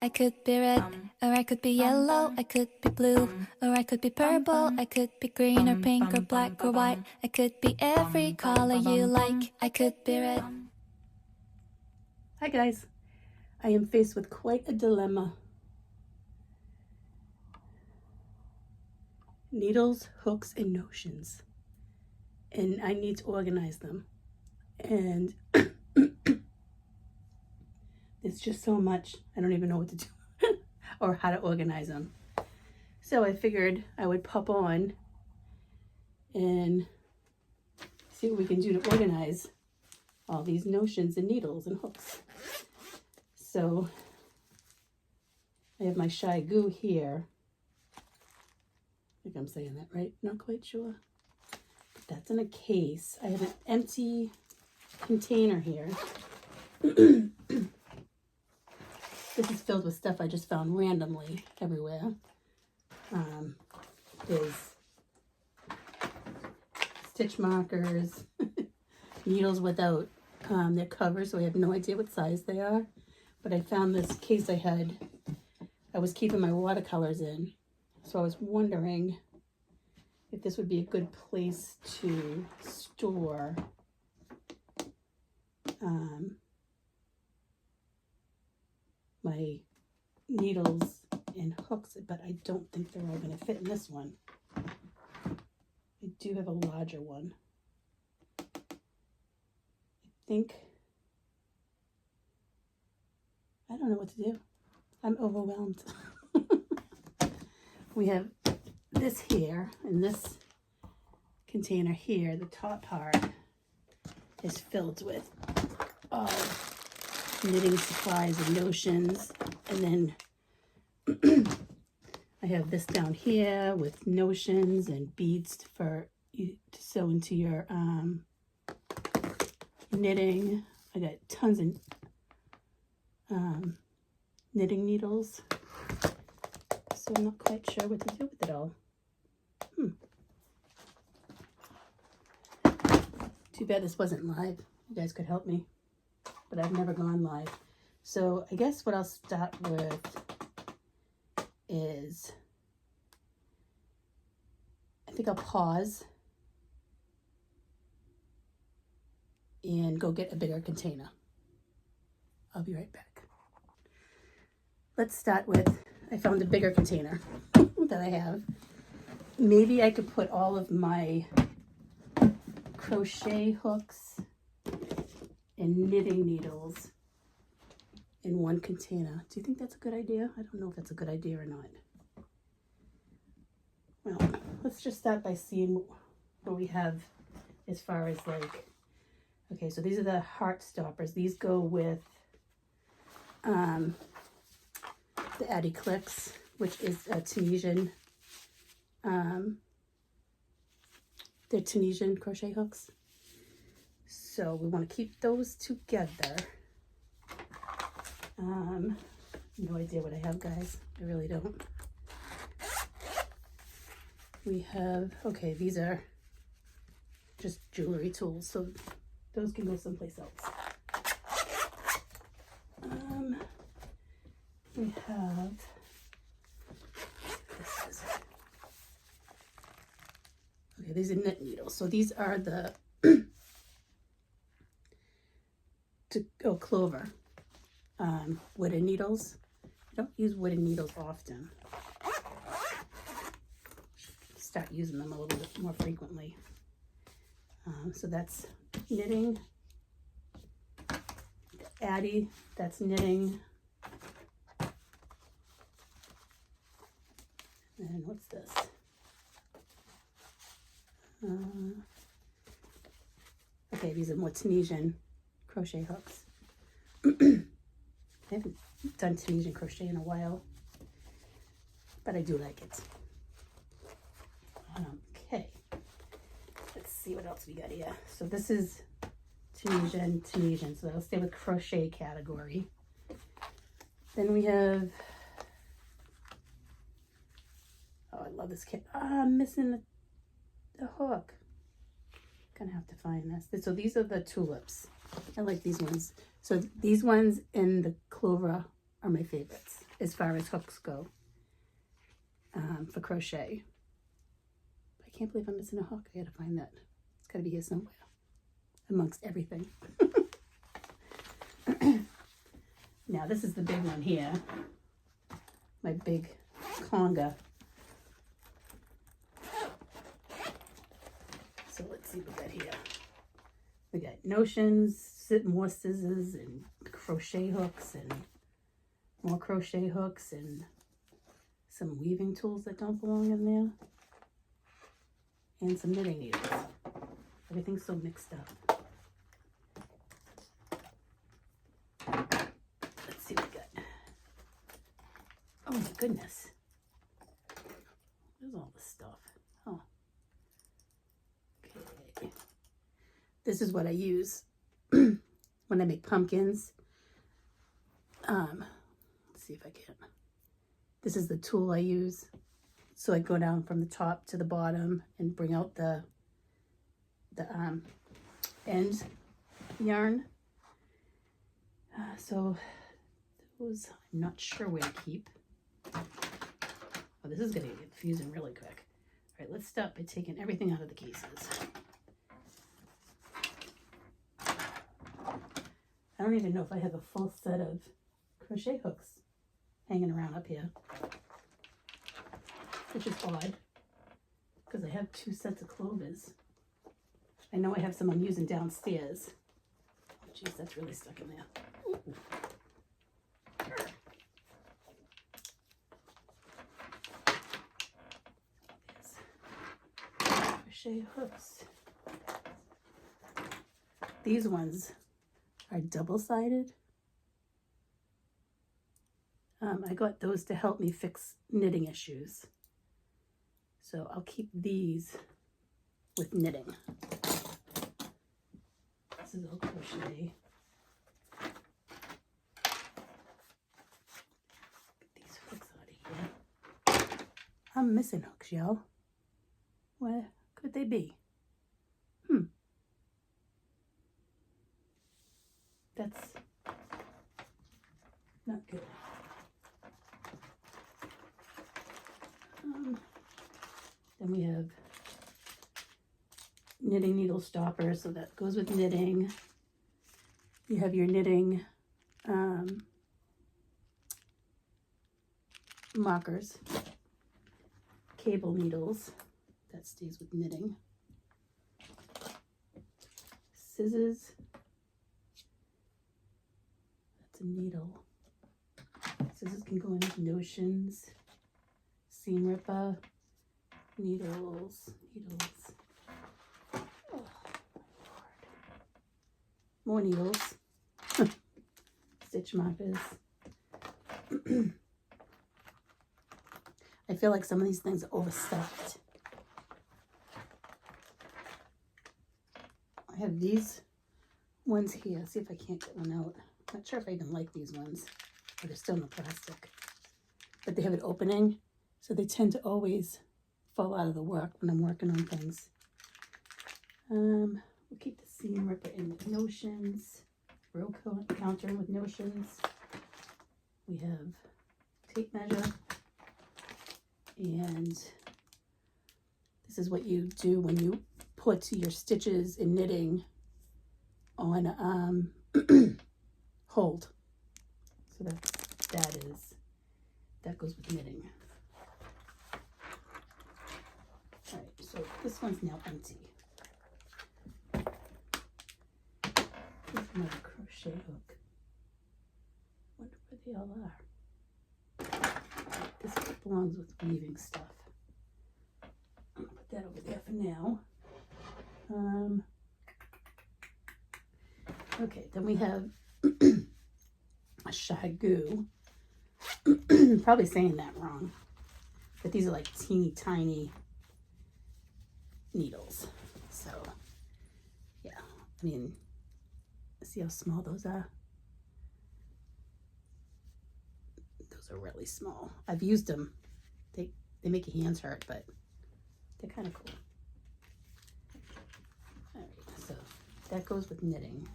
I could be red, or I could be yellow, I could be blue, or I could be purple, I could be green or pink or black or white. I could be every color you like. I could be red. Hi guys, I am faced with quite a dilemma. Needles, hooks, and notions. And I need to organize them. And it's just so much, I don't even know what to do or how to organize them. So I figured I would pop on and see what we can do to organize all these notions and needles and hooks. So I have my Shy Goo here. I think I'm saying that right, not quite sure. But that's in a case. I have an empty container here. This is filled with stuff I just found randomly everywhere. There's stitch markers, needles without their covers, so I have no idea what size they are. But I found this case I was keeping my watercolors in. So I was wondering if this would be a good place to store my needles and hooks, but I don't think they're all going to fit in this one. I do have a larger one. I don't know what to do. I'm overwhelmed. We have this here, and this container here, the top part is filled with all knitting supplies and notions, and then I have this down here with notions and beads for you to sew into your knitting. I got tons of knitting needles, so I'm not quite sure what to do with it all. Too bad this wasn't live. You guys could help me, but I've never gone live. So I guess what I'll start with is, I think I'll pause and go get a bigger container. I'll be right back. Let's start with, I found a bigger container that I have. Maybe I could put all of my crochet hooks and knitting needles in one container. Do you think that's a good idea? I don't know if that's a good idea or not. Well, let's just start by seeing what we have as far as like, okay, so these are the heart stoppers. These go with the Addy Clicks, which is a Tunisian, they're Tunisian crochet hooks. So we want to keep those together. No idea what I have, guys. I really don't. We have, okay, these are just jewelry tools, so those can go someplace else. We have, okay, these are knit needles. So these are the clover wooden needles. I don't use wooden needles often. Start using them a little bit more frequently. So that's knitting. Addy, that's knitting. And what's this? Okay, these are more Tunisian crochet hooks. I haven't done Tunisian crochet in a while, but I do like it. Okay, let's see what else we got here. So this is Tunisian, so I'll stay with crochet category. Then we have, oh, I love this kit. I'm missing the hook. Gonna have to find this. So these are the tulips. I like these ones. So these ones and the clover are my favorites. as far as hooks go for crochet. I can't believe I'm missing a hook. I gotta find that. It's gotta be here somewhere amongst everything. Now this is the big one here. My big conga. So let's see what we got here. We got notions, more scissors and crochet hooks and more crochet hooks and some weaving tools that don't belong in there. And some knitting needles. Everything's so mixed up. Let's see what we got. Oh my goodness. There's all this stuff. Oh. Okay. This is what I use when I make pumpkins. Let's see if I can. This is the tool I use. So I go down from the top to the bottom and bring out the end yarn. So those I'm not sure where to keep. Oh, this is gonna get confusing really quick. All right, let's start by taking everything out of the cases. I don't even know if I have a full set of crochet hooks hanging around up here, which is odd because I have 2 sets of clovers. I know I have some I'm using downstairs. Oh, geez, that's really stuck in there. Ooh. Crochet hooks. These ones are double-sided. I got those to help me fix knitting issues. So I'll keep these with knitting. This is all crochet. Get these hooks out of here. I'm missing hooks, y'all. Where could they be? That's not good. Then we have knitting needle stopper, so that goes with knitting. You have your knitting markers, cable needles, that stays with knitting, scissors, that's a needle. Scissors can go in with notions, seam ripper, needles. Oh, my Lord. More needles, stitch markers. I feel like some of these things are overstuffed. I have these ones here. See if I can't get one out. Not sure if I even like these ones, but they're still in the plastic. But they have an opening, so they tend to always fall out of the work when I'm working on things. We'll keep the seam ripper in with notions, row counter with notions. We have tape measure, and this is what you do when you put your stitches in knitting on hold. So that goes with knitting. All right, so this one's now empty. Here's another crochet hook. Wonder where they all are. This belongs with weaving stuff. I'm gonna put that over there for now. Okay, then we have a Shagoo. Probably saying that wrong, but these are like teeny tiny needles. So yeah, I mean, see how small those are? Those are really small. I've used them. They make your hands hurt, but they're kind of cool. All right, so that goes with knitting.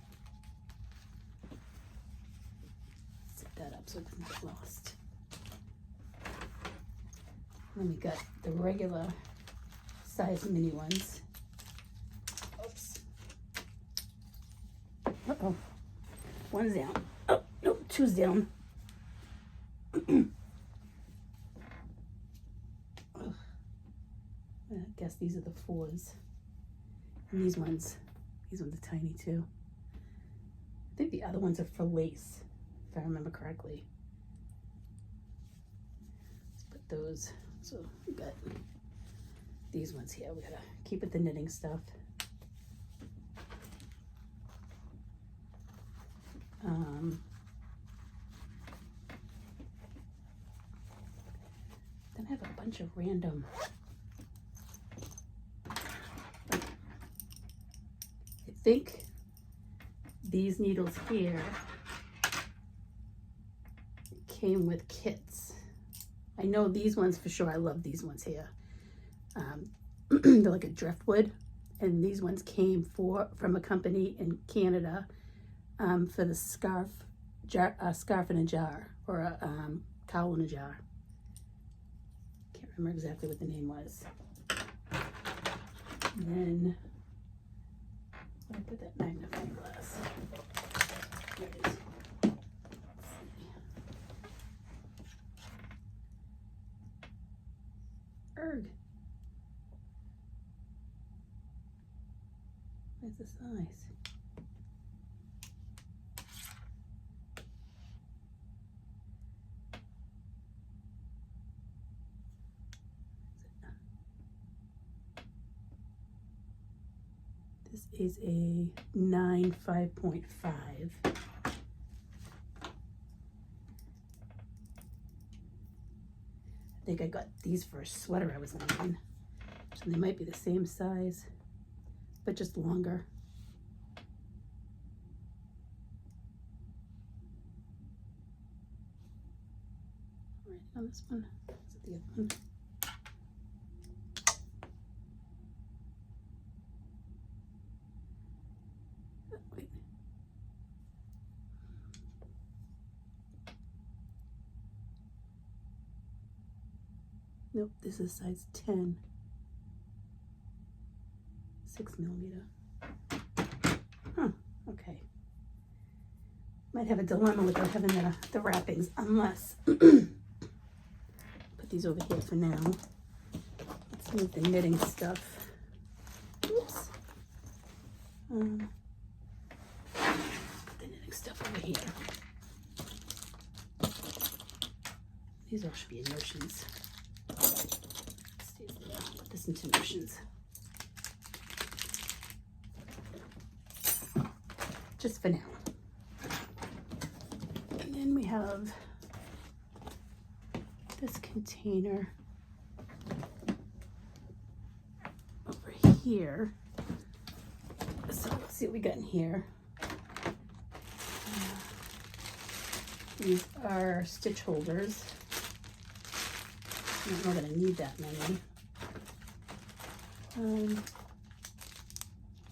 Set that up so it doesn't get lost. Then we got the regular size mini ones. Oops. Uh-oh. One's down. Oh, no, two's down. I guess these are the 4s. And these ones are tiny too. I think the other ones are for lace, if I remember correctly. Let's put those. So we got these ones here. We gotta keep with the knitting stuff. Then I have a bunch of random. I think these needles here came with kits. I know these ones for sure. I love these ones here. They're like a driftwood, and these ones came from a company in Canada for the scarf in a jar, or a cowl in a jar. Can't remember exactly what the name was. And then I put that magnifying glass. There it is. Erg. Where's the size? This is a 9 5.5. I think I got these for a sweater I was making. So they might be the same size, but just longer. Right on this one. Is it the other one? Oh, wait. Nope, this is size 10. 6mm. Huh, okay. Might have a dilemma without having the wrappings, unless put these over here for now. Let's move the knitting stuff. Oops. Put the knitting stuff over here. These all should be in notions. Put this into notions. Just for now. And then we have this container over here. So let's see what we got in here. These are stitch holders. I'm not going to need that many.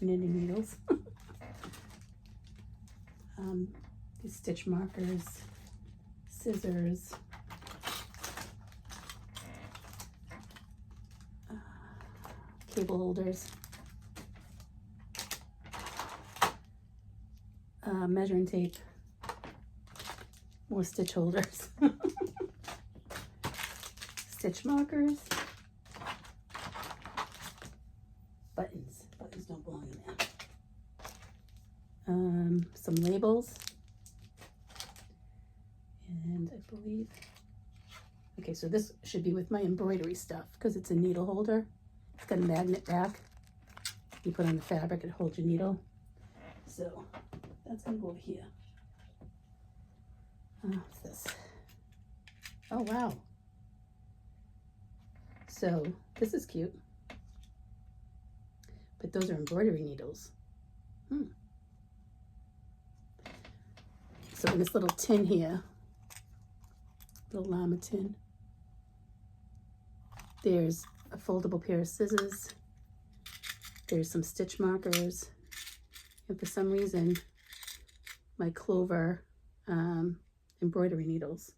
Knitting needles. These stitch markers, scissors, cable holders, measuring tape, more stitch holders, stitch markers, buttons. Buttons don't belong in there. Some labels, and I believe, okay, so this should be with my embroidery stuff because it's a needle holder. It's got a magnet back. You put on the fabric, it holds your needle. So that's gonna go over here. What's this? Oh, wow. So this is cute. But those are embroidery needles. So in this little tin here, little llama tin, there's a foldable pair of scissors, there's some stitch markers, and for some reason, my Clover embroidery needles.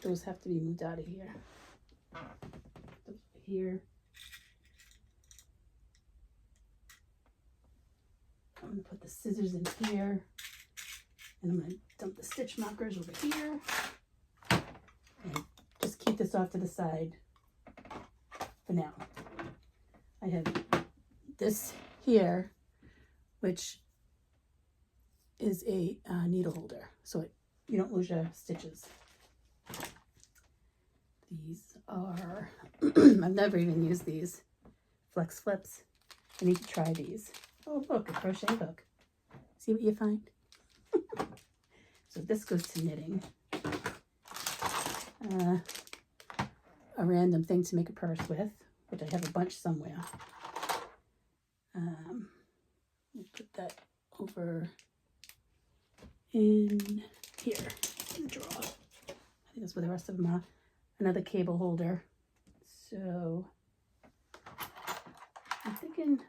those have to be moved out of here. Those here. I'm going to put the scissors in here, and I'm going to dump the stitch markers over here, and just keep this off to the side for now. I have this here, which is a needle holder, so you don't lose your stitches. These are, I've never even used these, flex flips. I need to try these. Oh look, a crochet hook. See what you find? So this goes to knitting. A random thing to make a purse with, which I have a bunch somewhere. We'll put that over in here, in the drawer. I think that's where the rest of them are. Another cable holder. So I'm thinking,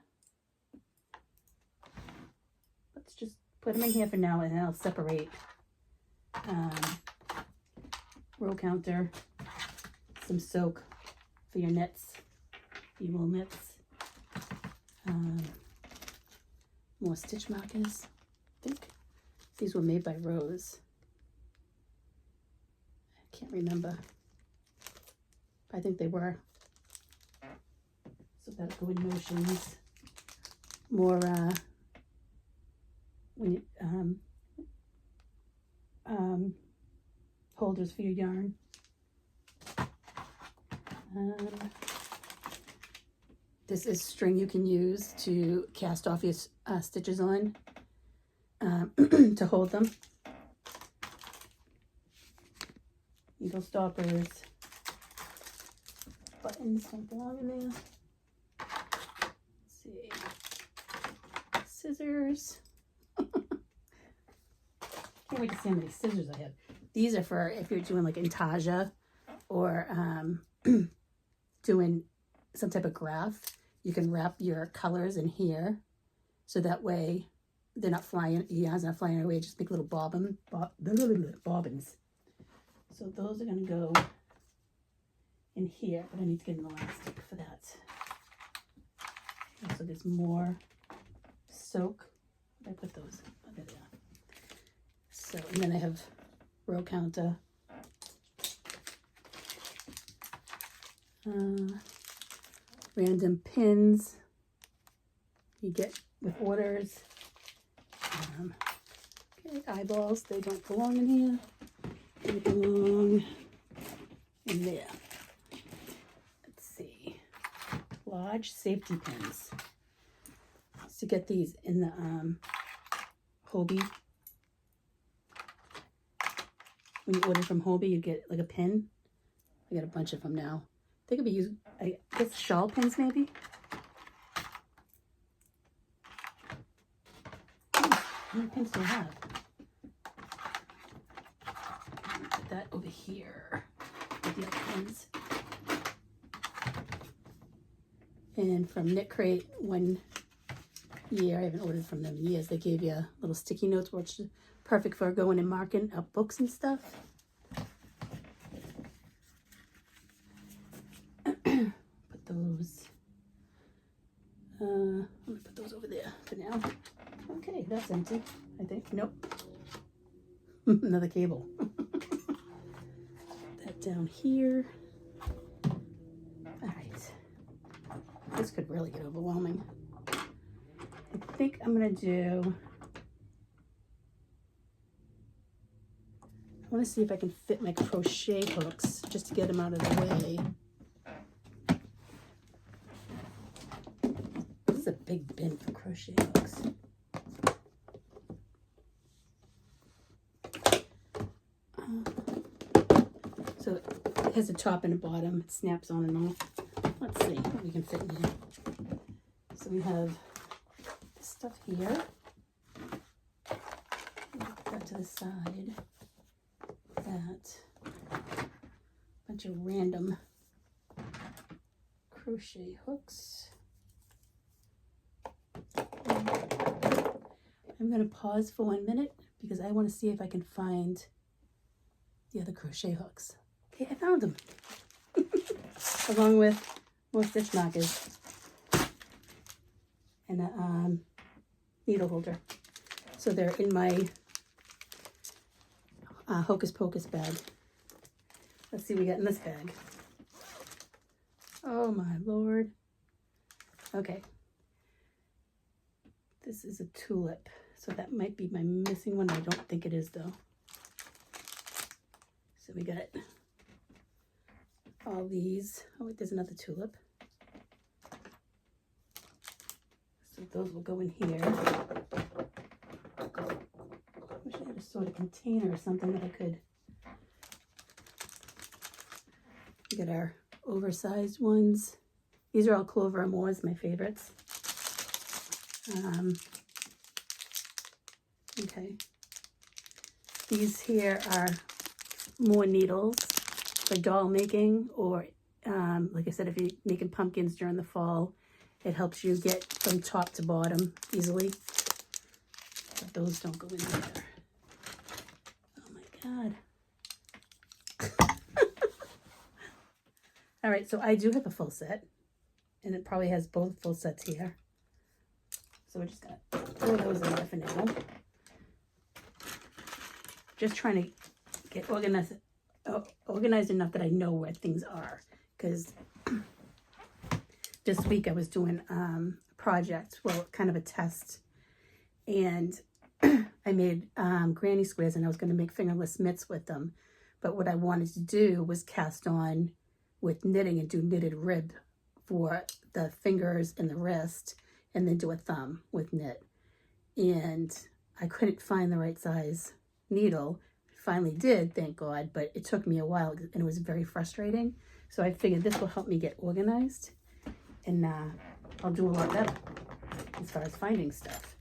let's just put them in here for now, and then I'll separate row counter, some soak for your knits, your wool knits, more stitch markers. I think these were made by Rose. I can't remember. I think they were. So that'll go in motions. More when you, holders for your yarn. This is string you can use to cast off your stitches on, to hold them. Needle stoppers, buttons don't belong in there. Let's see, scissors. Can't wait to see how many scissors I have. These are for if you're doing like intaja or doing some type of graph. You can wrap your colors in here, so that way they're not flying. Yarn's not flying away. Just make little bobbins. So those are going to go in here, but I need to get an elastic for that. So there's more soak. I put those under there. So, and then I have row counter. Random pins you get with orders. Okay, eyeballs, they don't belong in here. They belong in there. Let's see. Large safety pins. To get these in the Hobie. When you order from Hobie, you get like a pin. I got a bunch of them now. They could be used, I guess, shawl pins maybe. How many pins do I have? Put that over here with the other pins. And from Knit Crate, one year, I haven't ordered from them in years, they gave you little sticky notes, which is perfect for going and marking up books and stuff. Put those, I'm gonna put those over there for now. Okay, that's empty, I think. Nope. Another cable. That down here. All right. This could really get overwhelming. I think I'm gonna do, I want to see if I can fit my crochet hooks just to get them out of the way. This is a big bin for crochet hooks. So it has a top and a bottom. It snaps on and off. Let's see what we can fit in here. So we have this stuff here. Put that to the side. That bunch of random crochet hooks. I'm going to pause for 1 minute because I want to see if I can find the other crochet hooks. Okay, I found them. Along with more stitch markers and a needle holder. So they're in my Hocus Pocus bag. Let's see what we got in this bag. Oh my Lord. Okay. This is a tulip. So that might be my missing one. I don't think it is though. So we got all these. Oh wait, there's another tulip. So those will go in here. Wish I had a sort of container or something that I could. We got our oversized ones. These are all Clover Amours, my favorites. Okay. These here are more needles for doll making, or like I said, if you're making pumpkins during the fall, it helps you get from top to bottom easily. But those don't go in there. Oh my God. All right, so I do have a full set, and it probably has both full sets here. So we're just gonna throw those in there for now. Just trying to get organized enough that I know where things are, because this week I was doing a project, well, kind of a test, and I made granny squares, and I was going to make fingerless mitts with them. But what I wanted to do was cast on with knitting and do knitted rib for the fingers and the wrist, and then do a thumb with knit. And I couldn't find the right size needle. Finally did, thank God, but it took me a while and it was very frustrating. So I figured this will help me get organized, and I'll do a lot better as far as finding stuff.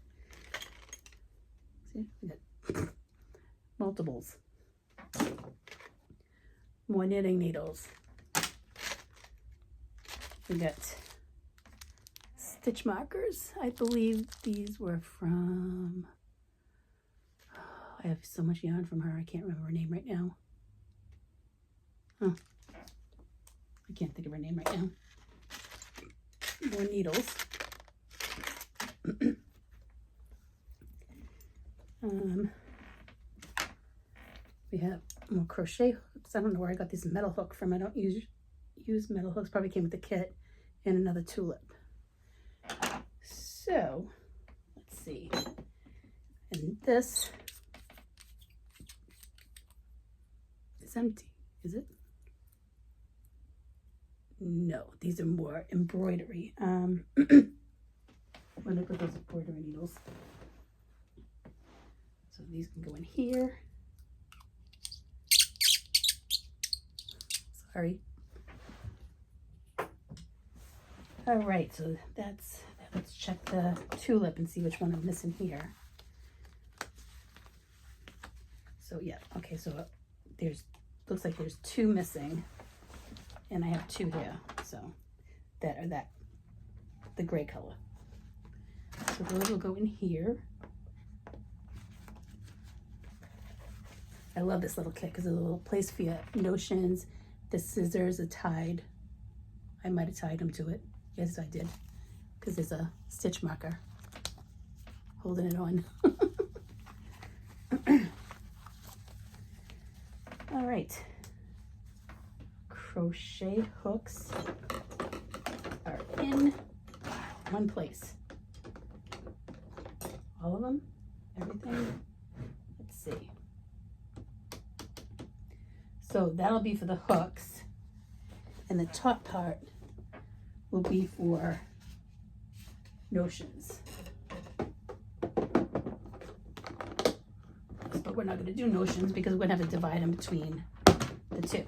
See, we got multiples, more knitting needles. We got stitch markers. I believe these were from, I have so much yarn from her, I can't remember her name right now. Oh, I can't think of her name right now. More needles. We have more crochet hooks. I don't know where I got this metal hook from. I don't use metal hooks. Probably came with the kit. And another tulip. So, let's see. And this is empty, is it? No, these are more embroidery. When I put those embroidery needles. So these can go in here. Sorry. All right, so that's, let's check the tulip and see which one I'm missing here. So yeah, okay, so looks like there's two missing, and I have two here, so the gray color. So those will go in here. I love this little kit because there's a little place for your notions. The scissors are tied. I might have tied them to it. Yes, I did, because there's a stitch marker holding it on. All right. Crochet hooks are in one place. All of them? Everything? Let's see. So that'll be for the hooks, and the top part will be for notions. But we're not going to do notions because we're going to have to divide them between the two.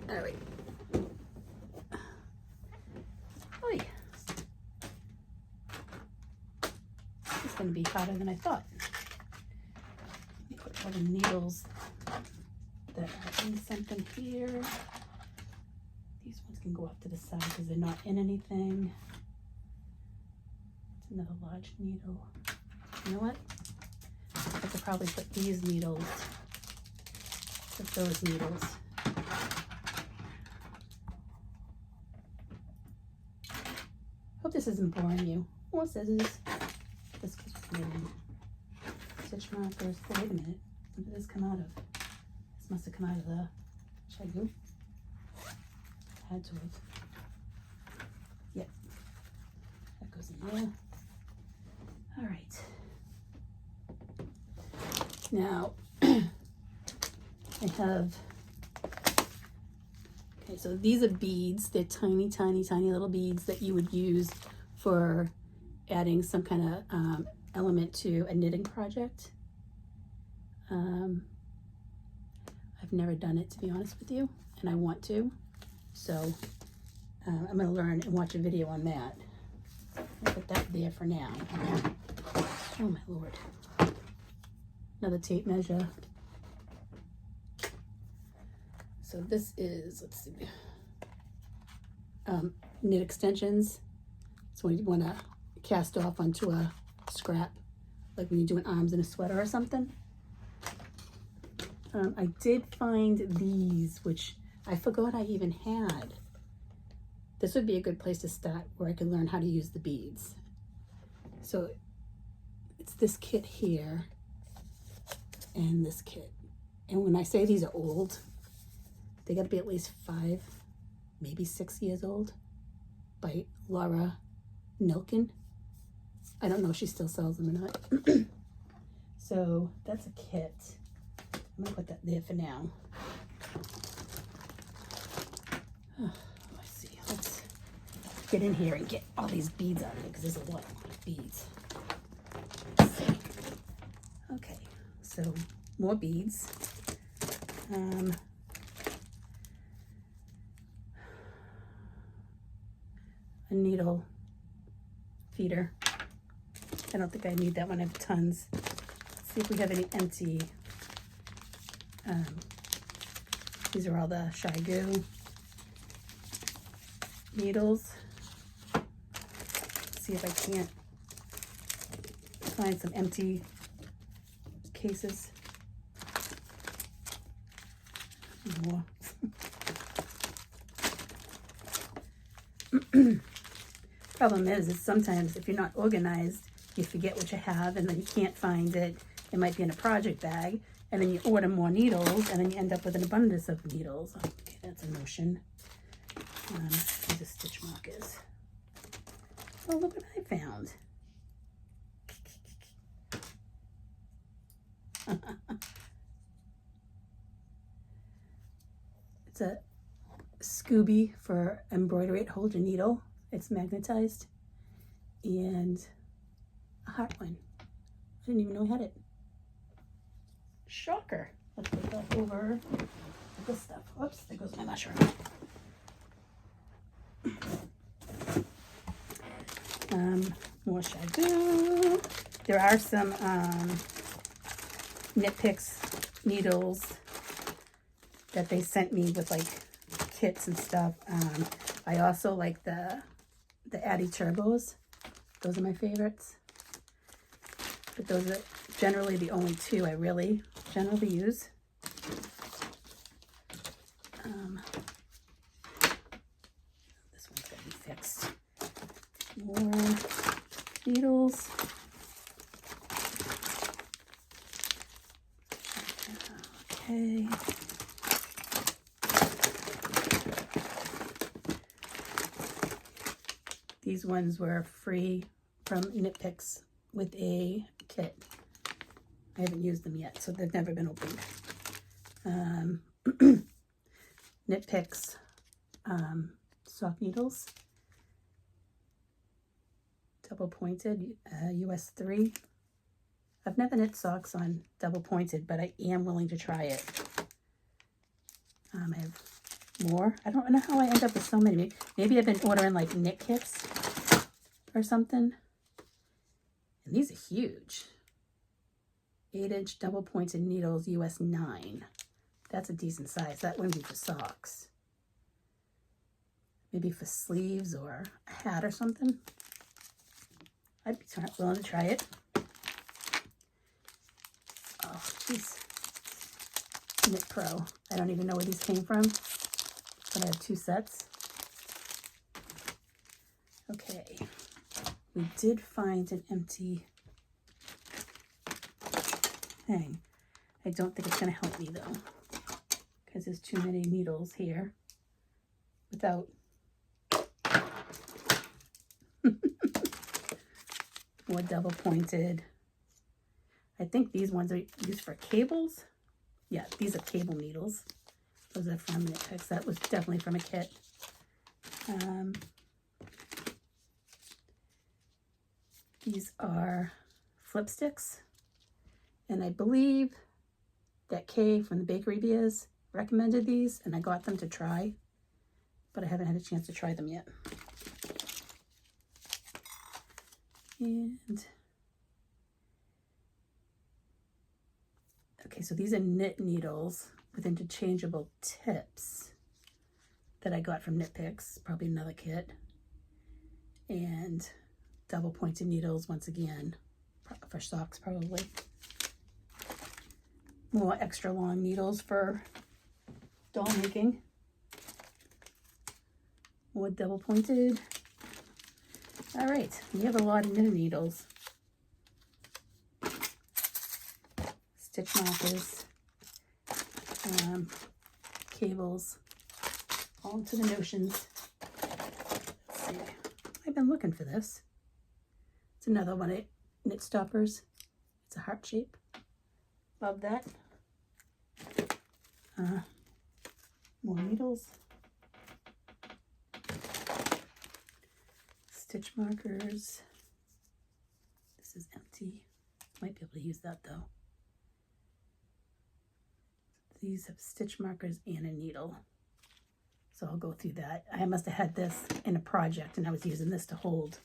All right. Oy. It's going to be hotter than I thought. Let me put all the needles that are in something here. These ones can go up to the side because they're not in anything. It's another large needle. You know what? I could probably put these needles with those needles. Hope this isn't boring you. All it says is this stitch markers. Oh, wait a minute. When did this come out of? This must have come out of the Chagoo. Had to have. Yep. That goes in there. All right. Now, I have, okay, so these are beads. They're tiny, tiny, tiny little beads that you would use for adding some kind of element to a knitting project. I've never done it, to be honest with you, and I want to. So I'm going to learn and watch a video on that. I'll put that there for now. Oh my Lord. Another tape measure. So this is, let's see, knit extensions. So when you want to cast off onto a scrap, like when you're doing arms in a sweater or something. I did find these, which I forgot I even had. This would be a good place to start where I could learn how to use the beads. So it's this kit here and this kit. And when I say these are old, they got to be at least 5, maybe 6 years old, by Laura Nilkin. I don't know if she still sells them or not. So that's a kit. I'm gonna put that there for now. Let's see, let's get in here and get all these beads out of here because there's a lot of beads. Okay, so more beads. A needle feeder. I don't think I need that one. I have tons. Let's see if we have any empty. These are all the Chagoo needles. Let's see if I can't find some empty cases. More. Problem is sometimes if you're not organized, you forget what you have and then you can't find it. It might be in a project bag, and then you order more needles, and then you end up with an abundance of needles. Okay, that's a notion. These are stitch markers. Oh, look what I found. It's a Scooby for embroidery. It holds your needle. It's magnetized. And a heart one. I didn't even know I had it. Shocker. Let's put that over this stuff. Whoops, there goes my mushroom. More Chagoo. There are some Knit Picks needles that they sent me with like kits and stuff. I also like the Addi Turbos. Those are my favorites. But those are generally the only two I really generally use. This one's got to be fixed. More needles. Okay. These ones were free from Knit Picks with a kit. I haven't used them yet, so they've never been opened. Knit Picks sock needles, double pointed, US 3. I've never knit socks on double pointed, but I am willing to try it. I have more. I don't know how I end up with so many. Maybe I've been ordering like knit kits or something. And these are huge. 8-inch double pointed needles, US 9. That's a decent size. That wouldn't be for socks. Maybe for sleeves or a hat or something. I'd be willing to try it. Oh, jeez. Knit Pro. I don't even know where these came from, but I have 2 sets. Okay, we did find an empty thing. I don't think it's going to help me though, because there's too many needles here without more double pointed. I think these ones are used for cables. Yeah, these are cable needles. Those are from Knit Picks. That was definitely from a kit. These are flip sticks, and I believe that Kay from the Bakery Beers recommended these, and I got them to try, but I haven't had a chance to try them yet. And okay, so these are knit needles with interchangeable tips that I got from Knit Picks, probably another kit. And double pointed needles once again for socks, probably. More extra long needles for doll making. More double pointed. All right, we have a lot of knit needles. Stitch markers, cables, all to the notions. Let's see, I've been looking for this. It's another one of Knit Stoppers. It's a heart shape. Love that. More needles. Stitch markers. This is empty. Might be able to use that though. These have stitch markers and a needle. So I'll go through that. I must have had this in a project and I was using this to hold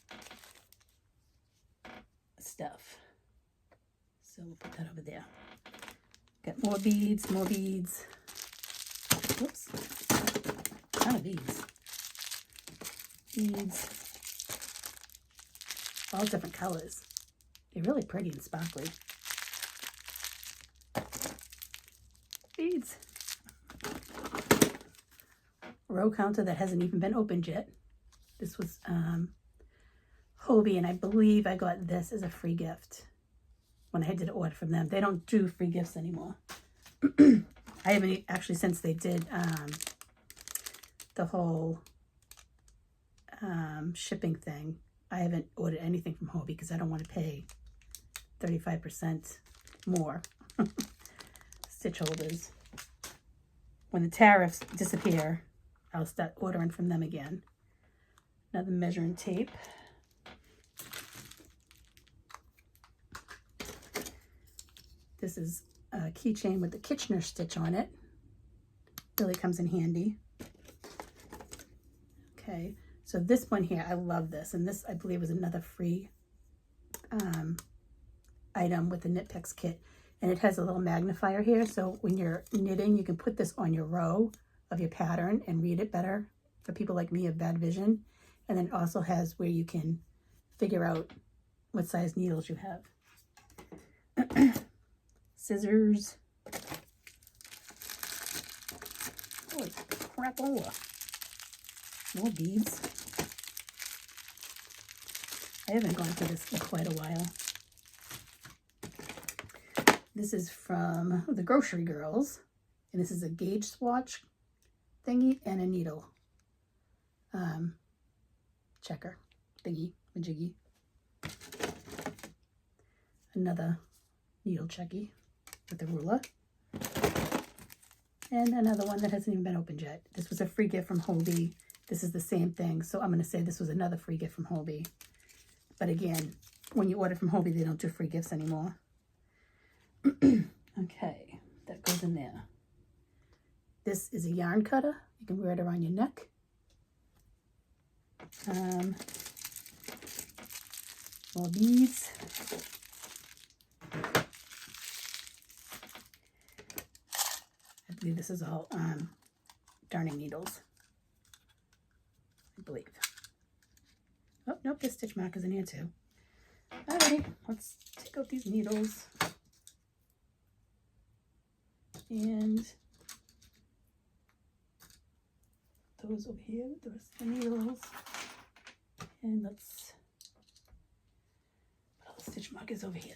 stuff. So we'll put that over there. Got more beads, more beads. Whoops. A ton of beads. Beads. All different colors. They're really pretty and sparkly. Beads. Row counter that hasn't even been opened yet. This was Hobbii, and I believe I got this as a free gift when I did an order from them. They don't do free gifts anymore. I haven't actually, since they did the whole shipping thing, I haven't ordered anything from Hobbii because I don't want to pay 35% more. Stitch holders. When the tariffs disappear, I'll start ordering from them again. Another measuring tape. This is a keychain with the Kitchener stitch on it. Really comes in handy. Okay, so this one here, I love this. And this, I believe, was another free item with the Knit Picks kit. And it has a little magnifier here. So when you're knitting, you can put this on your row of your pattern and read it better for people like me who have bad vision. And then it also has where you can figure out what size needles you have. Scissors. Holy crapola. More beads. I haven't gone through this in quite a while. This is from the Grocery Girls. And this is a gauge swatch thingy and a needle checker thingy, majiggy. Another needle checky with the ruler. And another one that hasn't even been opened yet. This was a free gift from Hobbii. This is the same thing. So I'm going to say this was another free gift from Hobbii. But again, when you order from Hobbii, they don't do free gifts anymore. Okay, that goes in there. This is a yarn cutter. You can wear it around your neck. More beads. I believe this is all darning needles. I believe. Oh, nope, there's stitch markers in here too. Alrighty, let's take out these needles. And those over here, the rest of the needles. And let's put all the stitch markers over here.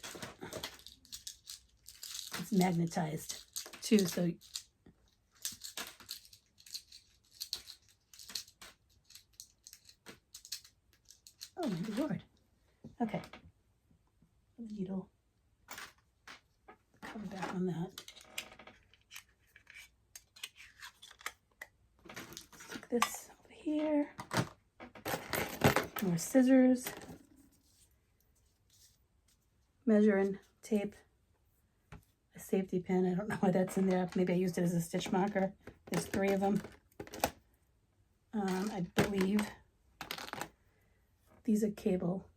It's magnetized too, so oh my lord. Okay. The needle. Cover back on that. Stick this over here. More scissors. Measuring tape. A safety pin. I don't know why that's in there. Maybe I used it as a stitch marker. There's 3 of them. I believe these are cable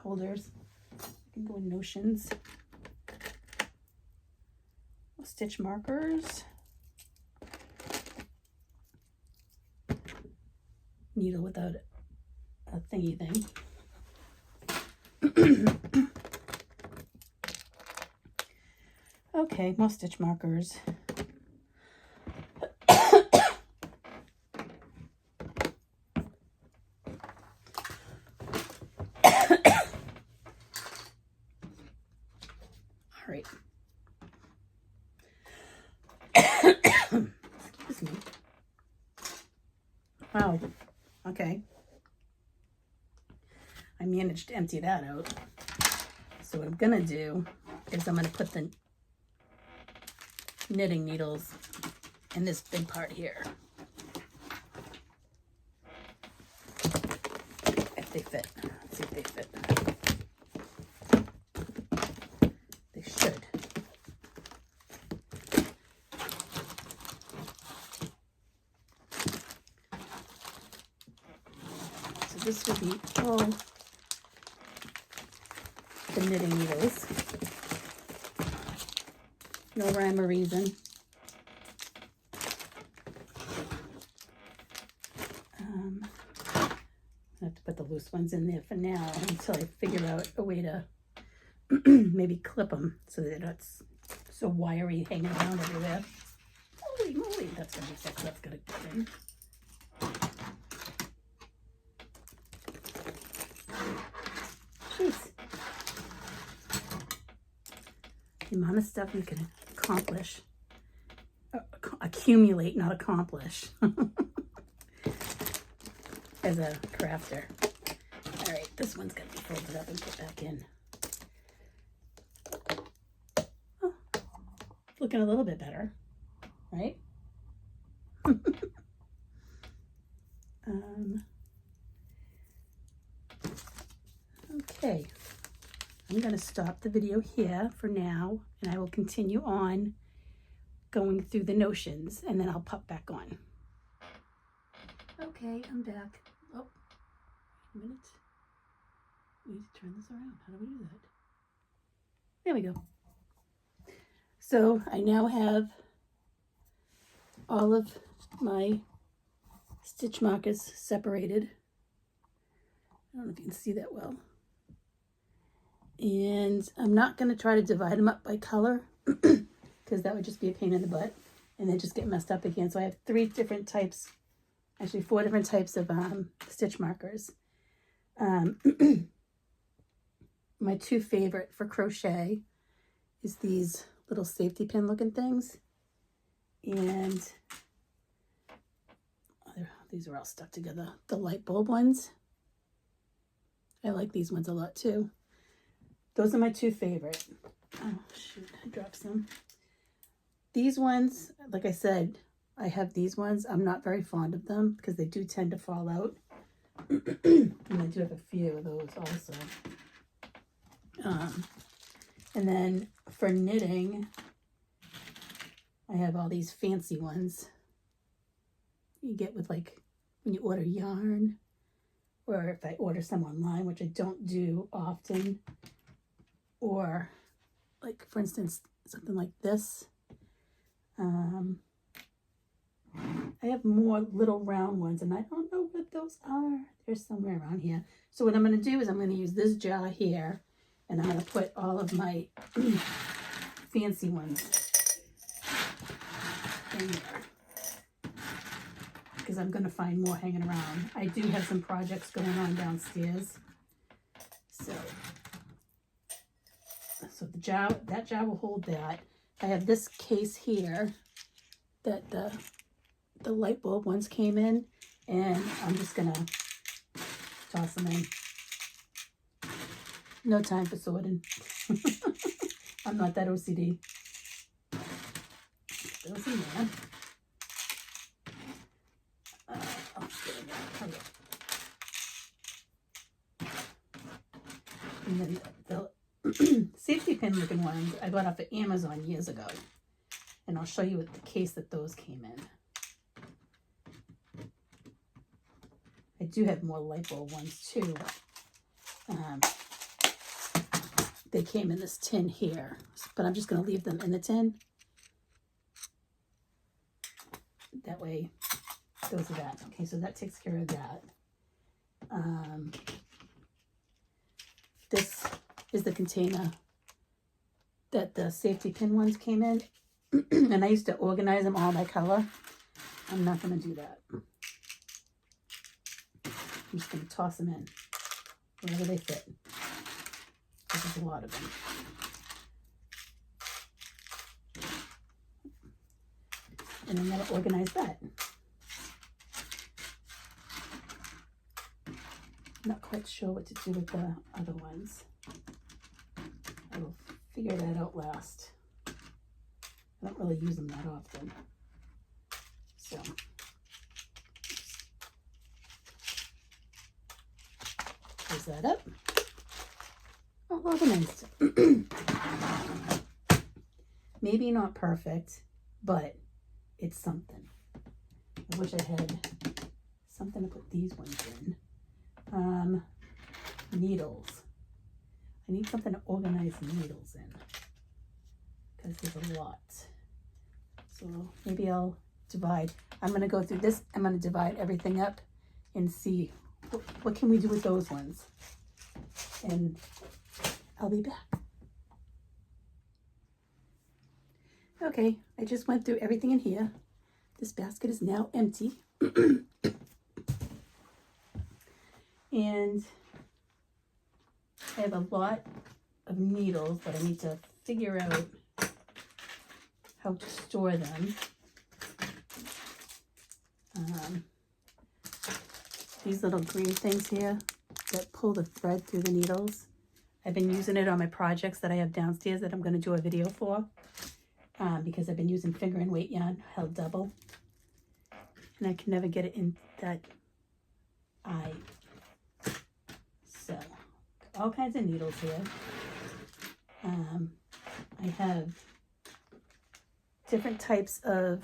holders. You can go in notions. Stitch markers. Needle without a thingy thing. Okay, more stitch markers. All right. Excuse me. Wow. Okay. I managed to empty that out. So what I'm gonna do is I'm gonna put the knitting needles in this big part here. If they fit. Let's see if they fit. They should. So this would be all the knitting needles. No rhyme or reason. I have to put the loose ones in there for now until I figure out a way to maybe clip them so that they're not so wiry hanging around everywhere. Holy moly, that's gonna be fixed. That's gonna get in. Jeez. The amount of stuff you can accomplish, accumulate, not accomplish, as a crafter. All right, this one's gonna be folded up and put back in. Oh, looking a little bit better, right? Okay. I'm going to stop the video here for now, and I will continue on going through the notions, and then I'll pop back on. Okay, I'm back. Oh, wait a minute. We need to turn this around. How do we do that? There we go. So I now have all of my stitch markers separated. I don't know if you can see that well. And I'm not going to try to divide them up by color because that would just be a pain in the butt and then just get messed up again. So I have 3 different types, actually 4 different types of stitch markers. My 2 favorite for crochet is these little safety pin looking things. And these are all stuck together. The light bulb ones. I like these ones a lot too. Those are my 2 favorite. Oh, shoot, I dropped some. These ones, like I said, I have these ones. I'm not very fond of them because they do tend to fall out. And I do have a few of those also. And then for knitting, I have all these fancy ones you get with, like, when you order yarn, or if I order some online, which I don't do often. Or, like, for instance, something like this. I have more little round ones, and I don't know what those are. They're somewhere around here. So what I'm going to do is I'm going to use this jar here, and I'm going to put all of my fancy ones hanger because I'm going to find more hanging around. I do have some projects going on downstairs. So the jar, that jar will hold that. I have this case here that the light bulb ones came in, and I'm just going to toss them in. No time for sorting. I'm not that OCD. Those in there. I'll get in there. Hurry up. And then the safety pin looking ones I got off of Amazon years ago. And I'll show you what the case that those came in. I do have more light bulb ones too. They came in this tin here, but I'm just going to leave them in the tin. That way, those are that. Okay, so that takes care of that. This is the container that the safety pin ones came in. And I used to organize them all by color. I'm not going to do that. I'm just going to toss them in wherever they fit. There's a lot of them. And I'm going to organize that. Not quite sure what to do with the other ones. I will figure that out last. I don't really use them that often. So close that up. All organized. Maybe not perfect, but it's something. I wish I had something to put these ones in. Needles. I need something to organize needles in because there's a lot. So maybe I'll divide. I'm going to go through this. I'm going to divide everything up and see what can we do with those ones. And I'll be back. Okay, I just went through everything in here. This basket is now empty. And I have a lot of needles, but I need to figure out how to store them. These little green things here that pull the thread through the needles. I've been using it on my projects that I have downstairs that I'm going to do a video for because I've been using finger and weight yarn held double. And I can never get it in that eye. So, all kinds of needles here. I have different types of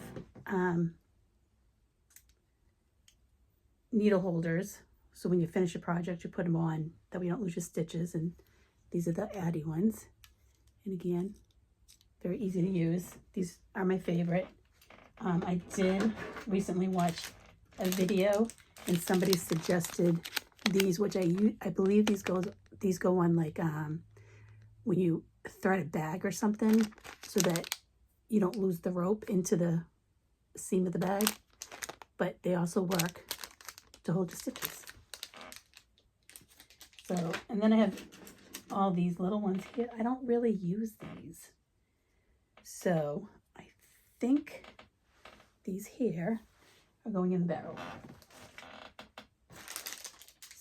needle holders. So when you finish a project, you put them on that we don't lose your stitches. And these are the Addy ones. And again, very easy to use. These are my favorite. I did recently watch a video and somebody suggested these, which I believe these go on like when you thread a bag or something so that you don't lose the rope into the seam of the bag, but they also work to hold the stitches. So, and then I have all these little ones here. I don't really use these. So I think these here are going in the barrel.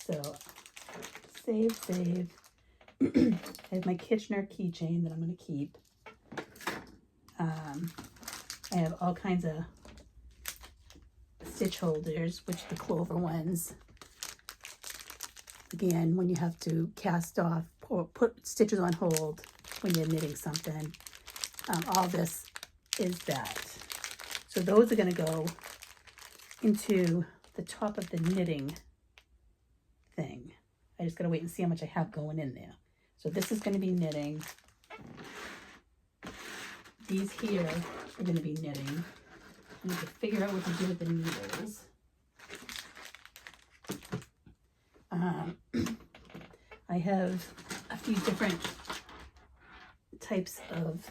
So save. I have my Kitchener keychain that I'm going to keep. I have all kinds of stitch holders, which the Clover ones. Again, when you have to cast off or put stitches on hold when you're knitting something. All this is that. So those are going to go into the top of the knitting thing. I just got to wait and see how much I have going in there. So this is going to be knitting. These here are going to be knitting. I need to figure out what to do with the needles. I have a few different types of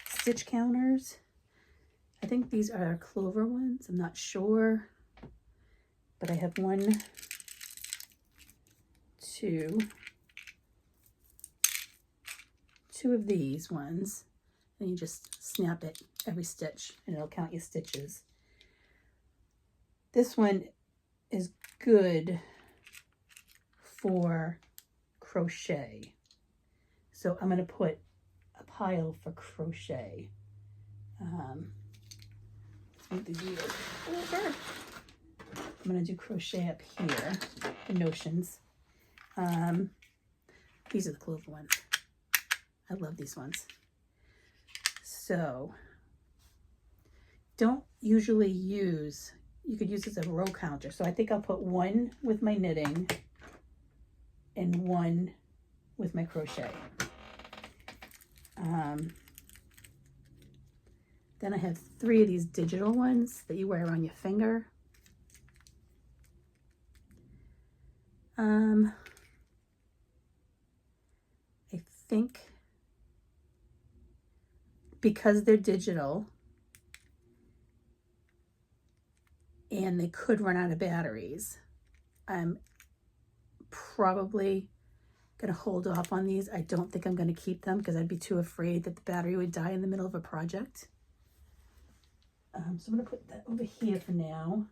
stitch counters. I think these are clover ones. I'm not sure, but I have 1, 2 of these ones, and you just snap it every stitch and it'll count your stitches. This one is good for crochet, so I'm going to put a pile for crochet. Move these wheels over. I'm going to do crochet up here, the notions. These are the clover ones. I love these ones. So don't usually use, you could use this as a row counter. So I think I'll put 1 with my knitting and 1 with my crochet. Then I have 3 of these digital ones that you wear on your finger. I think because they're digital and they could run out of batteries, I'm probably going to hold off on these. I don't think I'm going to keep them because I'd be too afraid that the battery would die in the middle of a project. So I'm going to put that over here for now.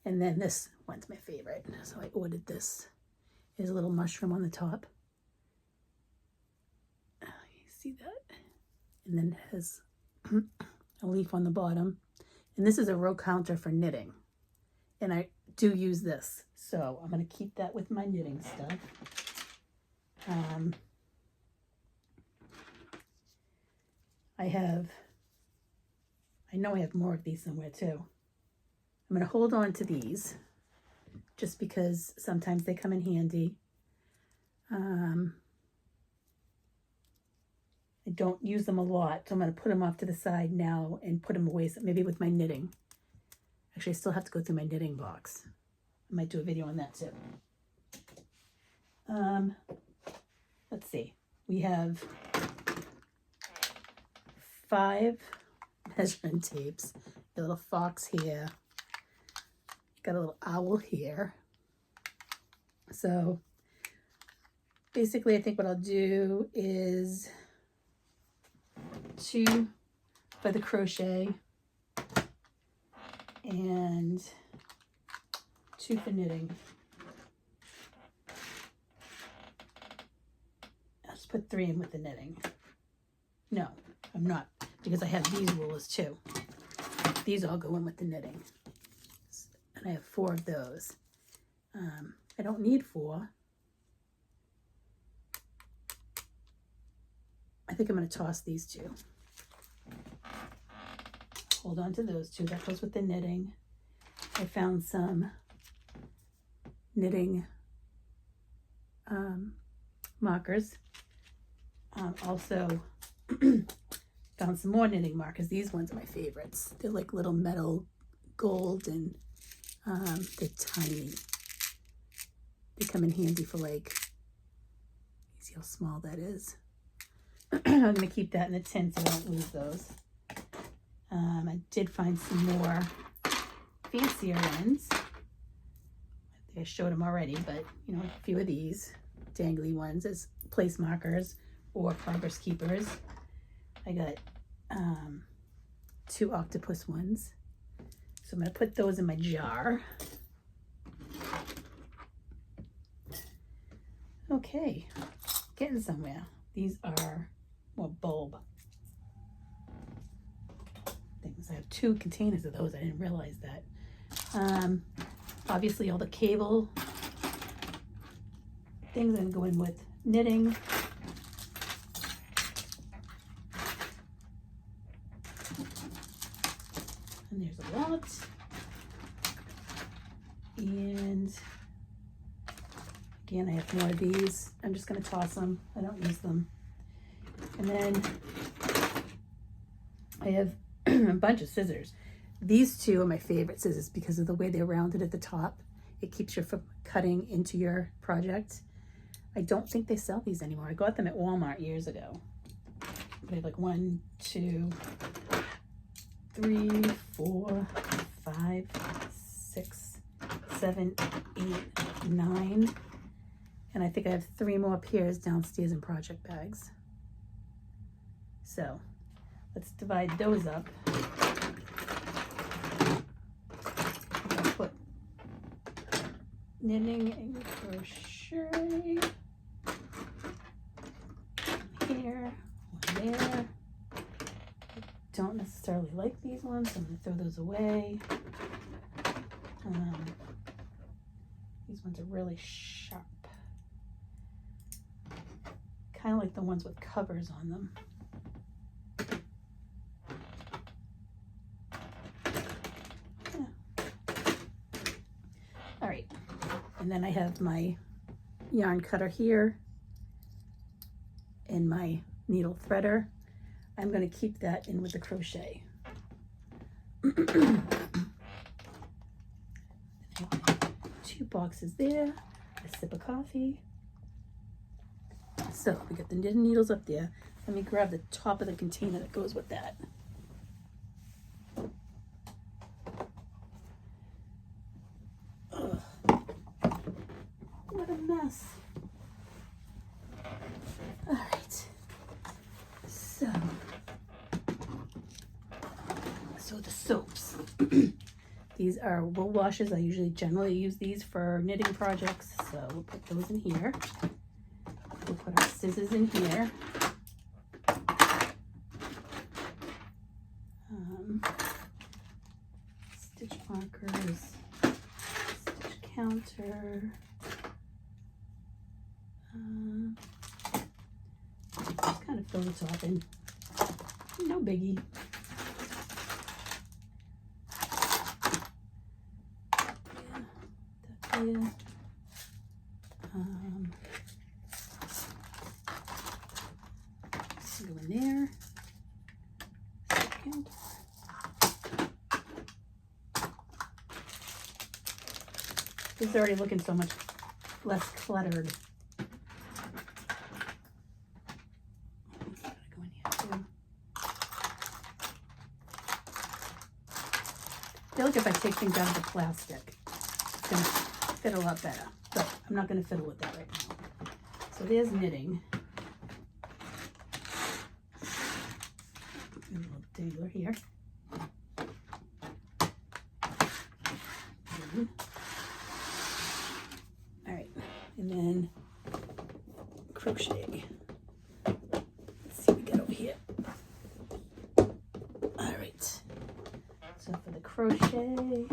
And then this one's my favorite. So I ordered this. There's a little mushroom on the top. You see that? And then it has a leaf on the bottom. And this is a row counter for knitting. And I do use this. So I'm going to keep that with my knitting stuff. I know I have more of these somewhere too. I'm going to hold on to these just because sometimes they come in handy. I don't use them a lot, so I'm going to put them off to the side now and put them away, maybe with my knitting. Actually, I still have to go through my knitting box. I might do a video on that too. Let's see. We have 5 measuring tapes. A little fox here. Got a little owl here. So basically, I think what I'll do is 2 for the crochet and 2 for knitting. I'll just put 3 in with the knitting. No, I'm not, because I have these rulers too. These all go in with the knitting. And I have 4 of those. I don't need 4. I think I'm going to toss these 2. Hold on to those 2. That goes with the knitting. I found some knitting markers. Also found some more knitting markers. These ones are my favorites. They're like little metal gold, and they're tiny. They come in handy for, like, you see how small that is. I'm going to keep that in the tin so I don't lose those. I did find some more fancier ones. I think I showed them already, but, you know, a few of these dangly ones as place markers or progress keepers. I got 2 octopus ones. So I'm going to put those in my jar. Okay, getting somewhere. These are more bulb things. I have 2 containers of those. I didn't realize that. Obviously all the cable things I'm going with knitting. And there's a lot. And again, I have more of these. I'm just going to toss them. I don't use them. And then I have a bunch of scissors. These 2 are my favorite scissors because of the way they're rounded at the top. It keeps you from cutting into your project. I don't think they sell these anymore. I got them at Walmart years ago. But I have like 1, 2, 3, 4, 5, 6, 7, 8, 9. And I think I have 3 more pairs downstairs in project bags. So let's divide those up. I'll put knitting and crochet here, one there. Don't necessarily like these ones, so I'm going to throw those away. These ones are really sharp. Kind of like the ones with covers on them. Yeah. All right, and then I have my yarn cutter here and my needle threader. I'm going to keep that in with the crochet. 2 boxes there, a sip of coffee. So we got the knitting needles up there. Let me grab the top of the container that goes with that. Ugh. What a mess. All right. So the soaps. These are wool washes. I generally use these for knitting projects. So we'll put those in here. We'll put our scissors in here. Stitch markers, stitch counter. Just kind of fill the top in. No biggie. Yeah. Go in there. Second. This is already looking so much less cluttered. Gotta go in here too. I feel like if I take things out of the plastic, it's gonna fit a lot better. But I'm not gonna fiddle with that right now. So there's knitting. A little dangler here. All right, and then crochet. Let's see what we got over here. All right, so for the crochet,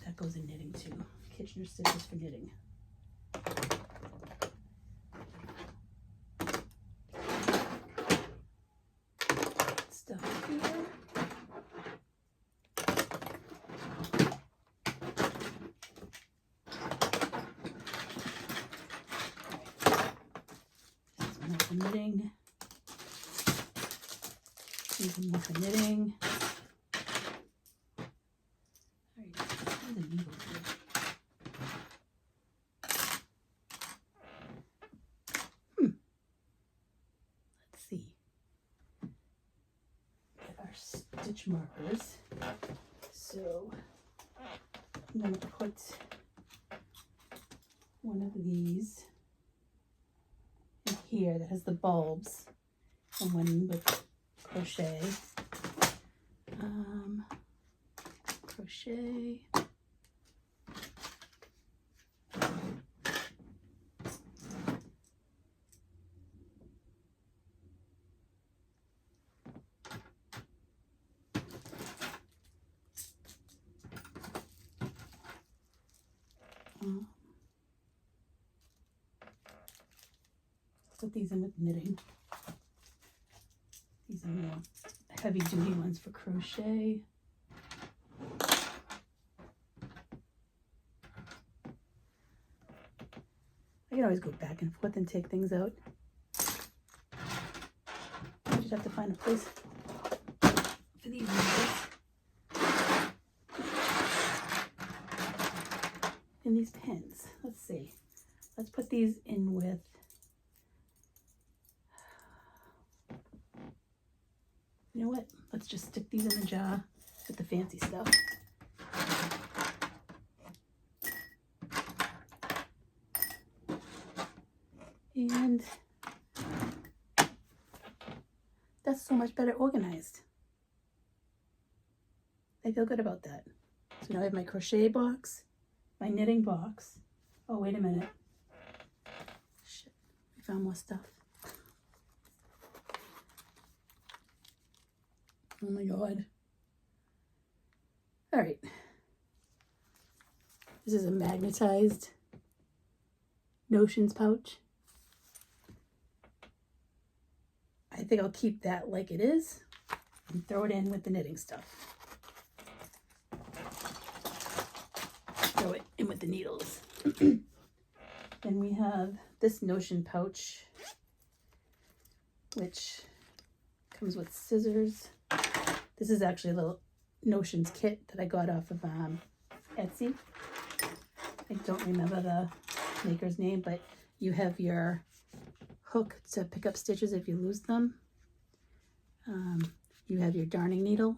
that goes in knitting too. Kitchener stitches for knitting. Stuff here. This one for knitting. These are more for knitting. All right, there's a needle here. Let's see. Get our stitch markers. So I'm going to put one of these in here that has the bulbs, and one with crochet. Crochet. Put these in with knitting. These are more heavy duty ones for crochet. I can always go back and forth and take things out. I just have to find a place for these needles. And these pins. Let's see. Let's put these in with know what? Let's just stick these in the jar with the fancy stuff. And that's so much better organized. I feel good about that. So now I have my crochet box, my knitting box. Oh, wait a minute. Shit, I found more stuff. Oh my God. All right. This is a magnetized Notions pouch. I think I'll keep that like it is and throw it in with the knitting stuff. Throw it in with the needles. Then we have this Notion pouch, which comes with scissors. This is actually a little Notions kit that I got off of Etsy. I don't remember the maker's name, but you have your hook to pick up stitches if you lose them. You have your darning needle,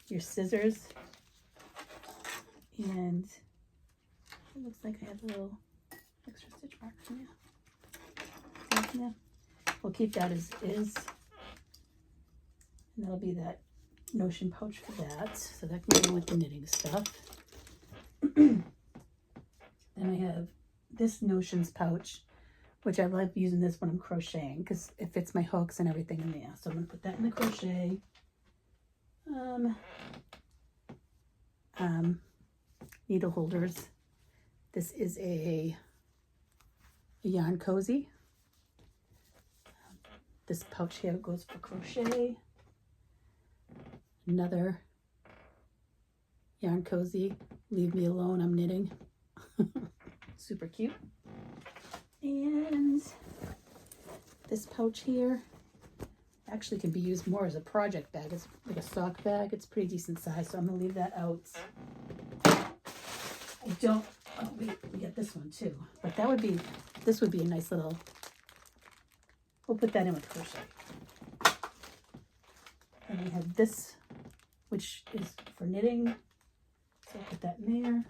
your scissors, and it looks like I have a little extra stitch marks in there. Yeah. We'll keep that as is. And that'll be that Notion pouch for that. So that can go with the knitting stuff. Then I have this Notions pouch, which I love using this when I'm crocheting because it fits my hooks and everything in there. So I'm going to put that in the crochet. Needle holders. This is a yarn cozy. This pouch here goes for crochet. Another yarn cozy. Leave me alone, I'm knitting. Super cute. And this pouch here actually can be used more as a project bag. It's like a sock bag. It's pretty decent size, so I'm gonna leave that out. I don't, oh wait, we got this one too. But that would be, this would be a nice little, we'll put that in with crochet. And we have this, which is for knitting. So I'll put that in there.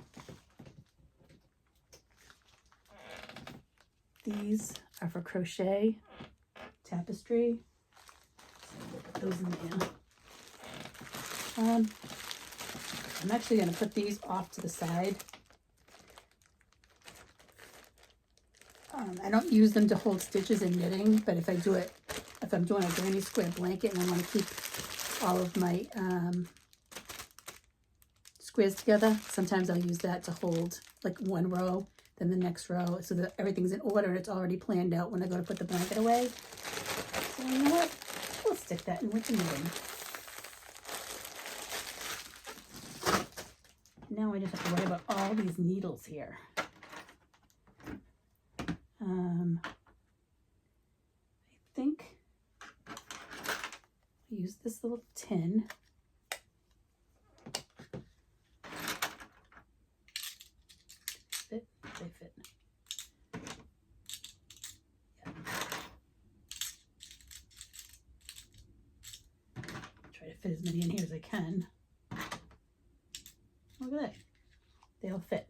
These are for crochet, tapestry. So we'll put those in there. I'm actually going to put these off to the side. I don't use them to hold stitches in knitting, but if I do it, if I'm doing a granny square blanket and I want to keep all of my squares together, sometimes I'll use that to hold like one row, then the next row, so that everything's in order and it's already planned out when I go to put the blanket away. So you know what? We'll stick that in with the knitting. Now I just have to worry about all these needles here. I think I use this little tin. Fit? They fit. Yeah. Try to fit as many in here as I can. Look at that. They all fit.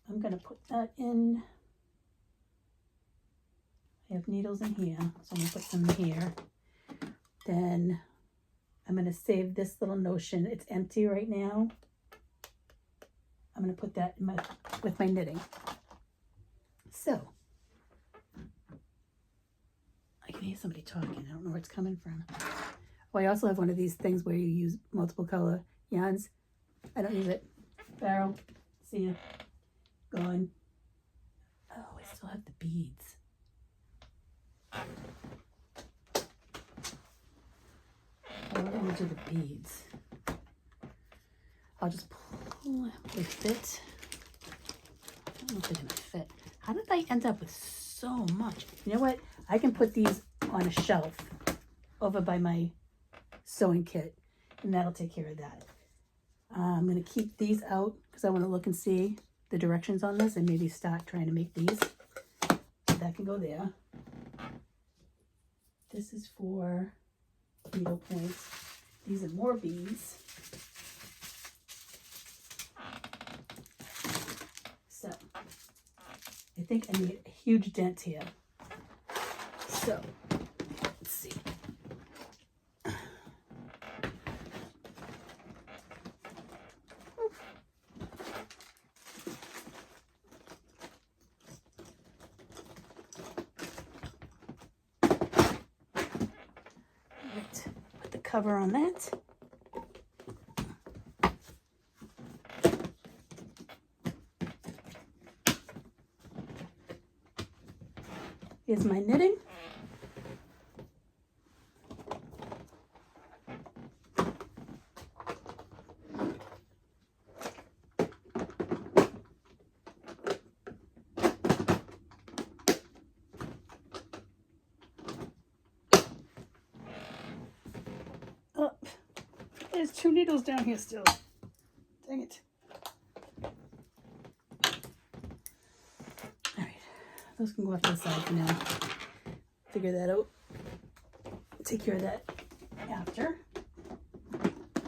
I'm going to put that in. I have needles in here, so I'm going to put some in here. Then I'm going to save this little Notion. It's empty right now. I'm going to put that in with my knitting. So, I can hear somebody talking. I don't know where it's coming from. Oh, I also have one of these things where you use multiple color yarns. I don't use it. Barrel, see ya. Gone. Oh, I still have the beads. What do I do the beads? I'll just pull. They fit. I don't know if they're gonna fit. How did I end up with so much? You know what? I can put these on a shelf over by my sewing kit, and that'll take care of that. I'm gonna keep these out because I want to look and see the directions on this and maybe start trying to make these. So that can go there. This is for needle points. These are more beads. So I think I made a huge dent here. So let's see. Right, put the cover on that. Here's my knitting. Oh, there's 2 needles down here still. Dang it. Alright, those can go off to the side for now. Figure that out. Take care of that after.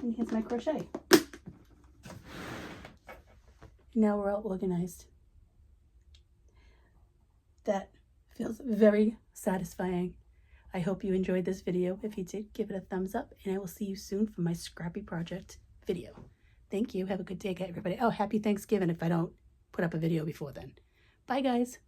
And here's my crochet. Now we're all organized. That feels very satisfying. I hope you enjoyed this video. If you did, give it a thumbs up, and I will see you soon for my Scrappy Project video. Thank you. Have a good day, everybody. Oh, happy Thanksgiving if I don't put up a video before then. Bye, guys.